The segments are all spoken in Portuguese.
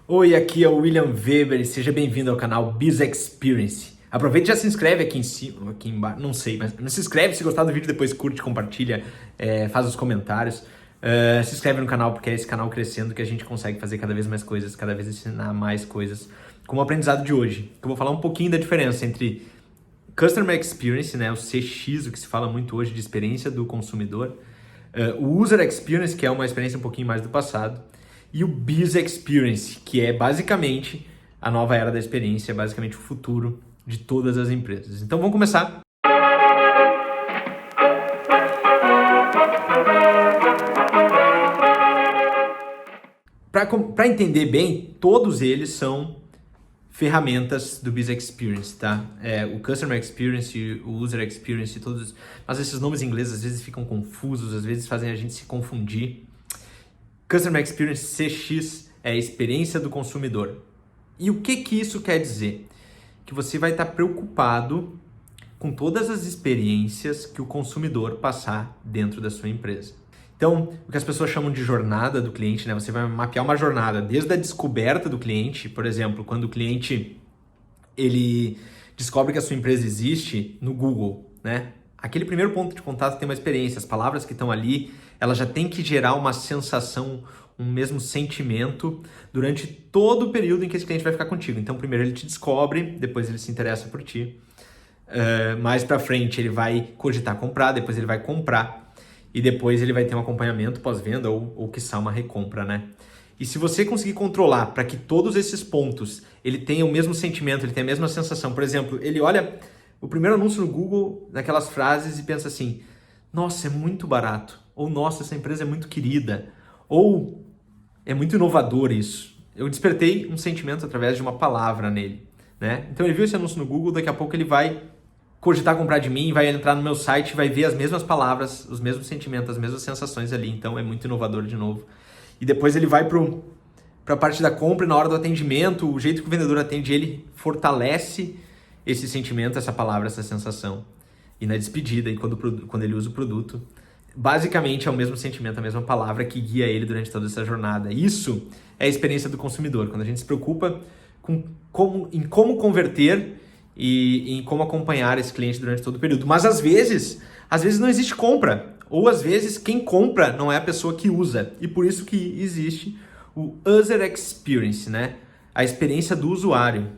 Oi, aqui é o William Weber e seja bem-vindo ao canal Biz Experience. Aproveita e já se inscreve aqui em cima, aqui embaixo, não sei, mas se inscreve se gostar do vídeo, depois curte, compartilha, faz os comentários. Se inscreve no canal porque é esse canal crescendo que a gente consegue fazer cada vez mais coisas, cada vez ensinar mais coisas. Como o aprendizado de hoje, que eu vou falar um pouquinho da diferença entre Customer Experience, né, o CX, o que se fala muito hoje de experiência do consumidor, o User Experience, que é uma experiência um pouquinho mais do passado, e o Biz Experience, que é basicamente a nova era da experiência, basicamente o futuro de todas as empresas. Então vamos começar. Para entender bem, todos eles são ferramentas do Biz Experience, tá? O Customer Experience, o User Experience, todos. Mas esses nomes em inglês às vezes ficam confusos, às vezes fazem a gente se confundir. Customer Experience, CX, é a experiência do consumidor. E o que isso quer dizer? Que você vai estar preocupado com todas as experiências que o consumidor passar dentro da sua empresa. Então, o que as pessoas chamam de jornada do cliente, né? Você vai mapear uma jornada desde a descoberta do cliente, por exemplo, quando o cliente ele descobre que a sua empresa existe no Google, né? Aquele primeiro ponto de contato tem uma experiência, as palavras que estão ali, elas já têm que gerar uma sensação, um mesmo sentimento durante todo o período em que esse cliente vai ficar contigo. Então, primeiro ele te descobre, depois ele se interessa por ti. Mais pra frente ele vai cogitar comprar, depois ele vai comprar e depois ele vai ter um acompanhamento pós-venda ou quiçá uma recompra, né? E se você conseguir controlar para que todos esses pontos ele tenha o mesmo sentimento, ele tenha a mesma sensação, por exemplo, ele olha o primeiro anúncio no Google, naquelas frases e pensa assim, nossa, é muito barato, ou nossa, essa empresa é muito querida, ou é muito inovador isso. Eu despertei um sentimento através de uma palavra nele, né? Então ele viu esse anúncio no Google, daqui a pouco ele vai cogitar comprar de mim, vai entrar no meu site, vai ver as mesmas palavras, os mesmos sentimentos, as mesmas sensações ali, então é muito inovador de novo. E depois ele vai para a parte da compra e na hora do atendimento, o jeito que o vendedor atende ele fortalece esse sentimento, essa palavra, essa sensação. E na despedida, e quando ele usa o produto, basicamente é o mesmo sentimento, a mesma palavra que guia ele durante toda essa jornada. Isso é a experiência do consumidor, quando a gente se preocupa em como converter e em como acompanhar esse cliente durante todo o período. Mas às vezes não existe compra, ou às vezes quem compra não é a pessoa que usa. E por isso que existe o User Experience, né? A experiência do usuário.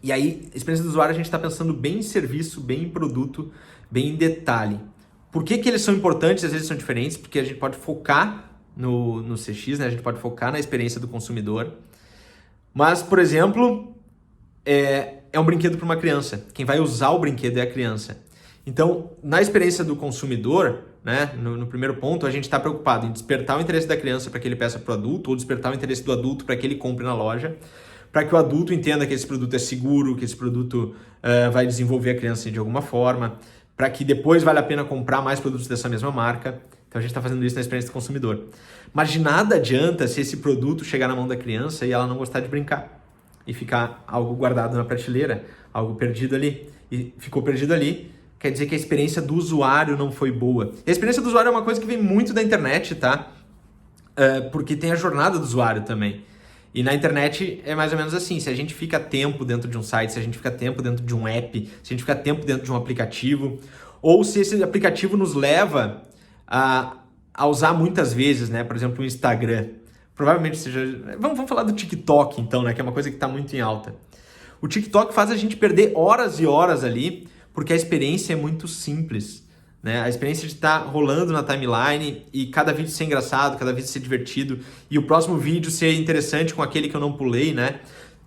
E aí, a experiência do usuário, a gente está pensando bem em serviço, bem em produto, bem em detalhe. Por que eles são importantes, às vezes são diferentes? Porque a gente pode focar no CX, né? A gente pode focar na experiência do consumidor. Mas, por exemplo, é um brinquedo para uma criança. Quem vai usar o brinquedo é a criança. Então, na experiência do consumidor, né, no primeiro ponto, a gente está preocupado em despertar o interesse da criança para que ele peça para o adulto, ou despertar o interesse do adulto para que ele compre na loja, para que o adulto entenda que esse produto é seguro, que esse produto vai desenvolver a criança de alguma forma, para que depois vale a pena comprar mais produtos dessa mesma marca. Então a gente está fazendo isso na experiência do consumidor. Mas de nada adianta se esse produto chegar na mão da criança e ela não gostar de brincar e ficar algo guardado na prateleira, algo perdido ali. E ficou perdido ali, quer dizer que a experiência do usuário não foi boa. E a experiência do usuário é uma coisa que vem muito da internet, tá? Porque tem a jornada do usuário também. E na internet é mais ou menos assim, se a gente fica tempo dentro de um site, se a gente fica tempo dentro de um app, se a gente fica tempo dentro de um aplicativo, ou se esse aplicativo nos leva a usar muitas vezes, né? Por exemplo, o Instagram. Provavelmente seja... Vamos falar do TikTok então, né? Que é uma coisa que está muito em alta. O TikTok faz a gente perder horas e horas ali, porque a experiência é muito simples, né? A experiência de estar rolando na timeline e cada vídeo ser engraçado, cada vídeo ser divertido e o próximo vídeo ser interessante com aquele que eu não pulei, né?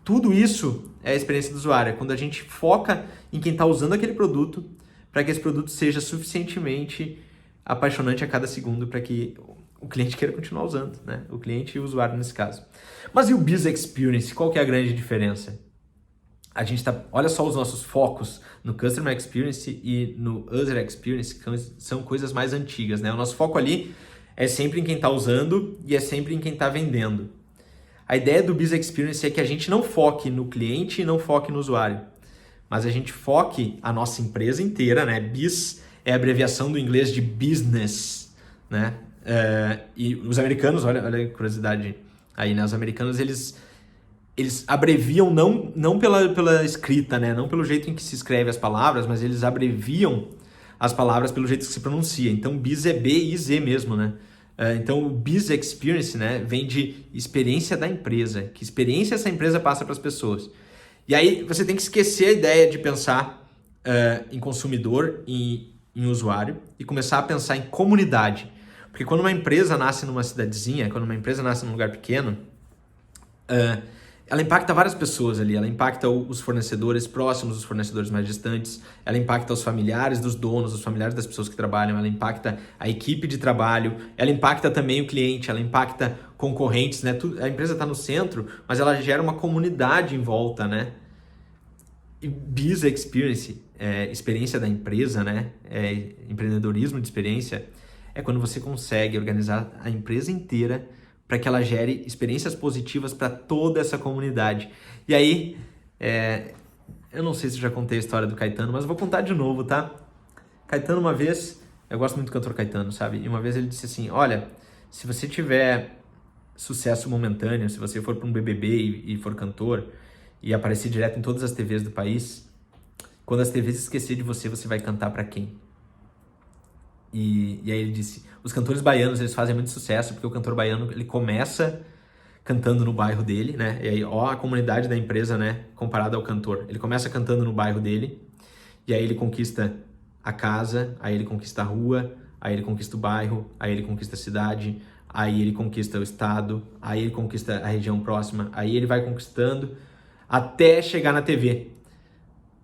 Tudo isso é a experiência do usuário. É quando a gente foca em quem está usando aquele produto para que esse produto seja suficientemente apaixonante a cada segundo para que o cliente queira continuar usando, né? O cliente e o usuário nesse caso. Mas e o Biz Experience? Qual que é a grande diferença? A gente olha só os nossos focos no Customer Experience e no User Experience, que são coisas mais antigas, né? O nosso foco ali é sempre em quem está usando e é sempre em quem está vendendo. A ideia do Biz Experience é que a gente não foque no cliente e não foque no usuário, mas a gente foque a nossa empresa inteira, né? Biz é a abreviação do inglês de business, né? E os americanos, olha a curiosidade aí, né? Os americanos, eles eles abreviam não pela escrita, né? Não pelo jeito em que se escreve as palavras, mas eles abreviam as palavras pelo jeito que se pronuncia. Então, BIZ é B-I-Z mesmo, né? Então, o Biz Experience, né, vem de experiência da empresa. Que experiência essa empresa passa para as pessoas. E aí, você tem que esquecer a ideia de pensar em consumidor, em usuário, e começar a pensar em comunidade. Porque quando uma empresa nasce numa cidadezinha, quando uma empresa nasce num lugar pequeno, ela impacta várias pessoas ali, ela impacta os fornecedores próximos, os fornecedores mais distantes, ela impacta os familiares dos donos, os familiares das pessoas que trabalham, ela impacta a equipe de trabalho, ela impacta também o cliente, ela impacta concorrentes, né? A empresa está no centro, mas ela gera uma comunidade em volta, né? E Biz Experience, experiência da empresa, né? Empreendedorismo de experiência, é quando você consegue organizar a empresa inteira para que ela gere experiências positivas para toda essa comunidade. E aí, eu não sei se eu já contei a história do Caetano, mas eu vou contar de novo, tá? Caetano, uma vez, eu gosto muito do cantor Caetano, sabe? E uma vez ele disse assim, olha, se você tiver sucesso momentâneo, se você for para um BBB e for cantor e aparecer direto em todas as TVs do país, quando as TVs esquecer de você, você vai cantar para quem? E aí ele disse, os cantores baianos, eles fazem muito sucesso, porque o cantor baiano, ele começa cantando no bairro dele, né? E aí, ó, a comunidade da empresa, né? Comparada ao cantor. Ele começa cantando no bairro dele, e aí ele conquista a casa, aí ele conquista a rua, aí ele conquista o bairro, aí ele conquista a cidade, aí ele conquista o estado, aí ele conquista a região próxima, aí ele vai conquistando até chegar na TV,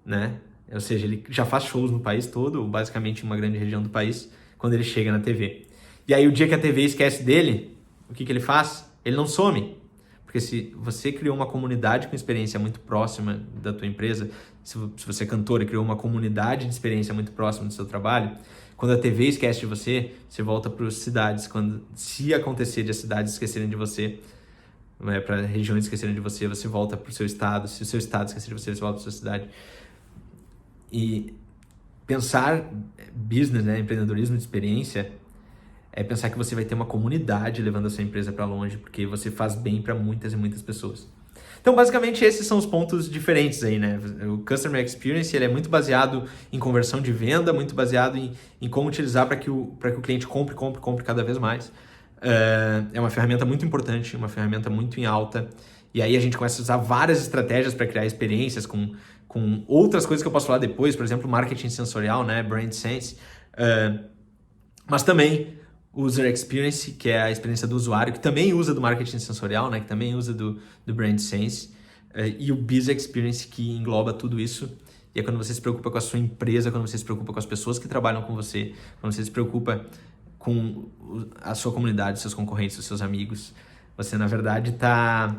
né? Ou seja, ele já faz shows no país todo, basicamente em uma grande região do país, quando ele chega na TV. E aí o dia que a TV esquece dele, o que ele faz? Ele não some. Porque se você criou uma comunidade com experiência muito próxima da tua empresa, se você é cantor e criou uma comunidade de experiência muito próxima do seu trabalho, quando a TV esquece de você, você volta para as cidades. Se acontecer de as cidades esquecerem de você, né, para regiões esquecerem de você, você volta para o seu estado. Se o seu estado esquecer de você, você volta para a sua cidade. E pensar business, né, empreendedorismo de experiência, é pensar que você vai ter uma comunidade levando a sua empresa para longe, porque você faz bem para muitas e muitas pessoas. Então, basicamente, esses são os pontos diferentes aí, né? O Customer Experience, ele é muito baseado em conversão de venda, muito baseado em como utilizar para que o cliente compre cada vez mais. É uma ferramenta muito importante, uma ferramenta muito em alta. E aí a gente começa a usar várias estratégias para criar experiências com outras coisas que eu posso falar depois, por exemplo, marketing sensorial, né? Brand Sense. Mas também User Experience, que é a experiência do usuário, que também usa do marketing sensorial, né? Que também usa do Brand Sense. E o Biz Experience, que engloba tudo isso. E é quando você se preocupa com a sua empresa, quando você se preocupa com as pessoas que trabalham com você, quando você se preocupa com a sua comunidade, seus concorrentes, os seus amigos. Você, na verdade, está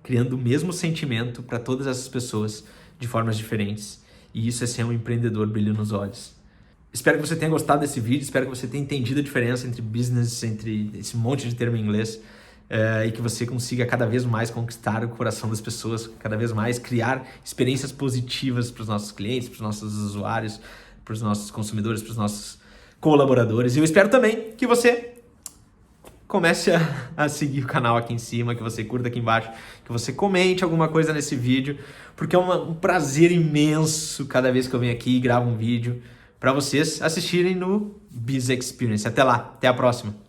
criando o mesmo sentimento para todas essas pessoas de formas diferentes. E isso é ser um empreendedor brilho nos olhos. Espero que você tenha gostado desse vídeo, espero que você tenha entendido a diferença entre business, entre esse monte de termo em inglês, e que você consiga cada vez mais conquistar o coração das pessoas, cada vez mais criar experiências positivas para os nossos clientes, para os nossos usuários, para os nossos consumidores, para os nossos colaboradores. E eu espero também que você comece a seguir o canal aqui em cima, que você curta aqui embaixo, que você comente alguma coisa nesse vídeo, porque é um prazer imenso cada vez que eu venho aqui e gravo um vídeo para vocês assistirem no Biz Experience. Até lá, até a próxima!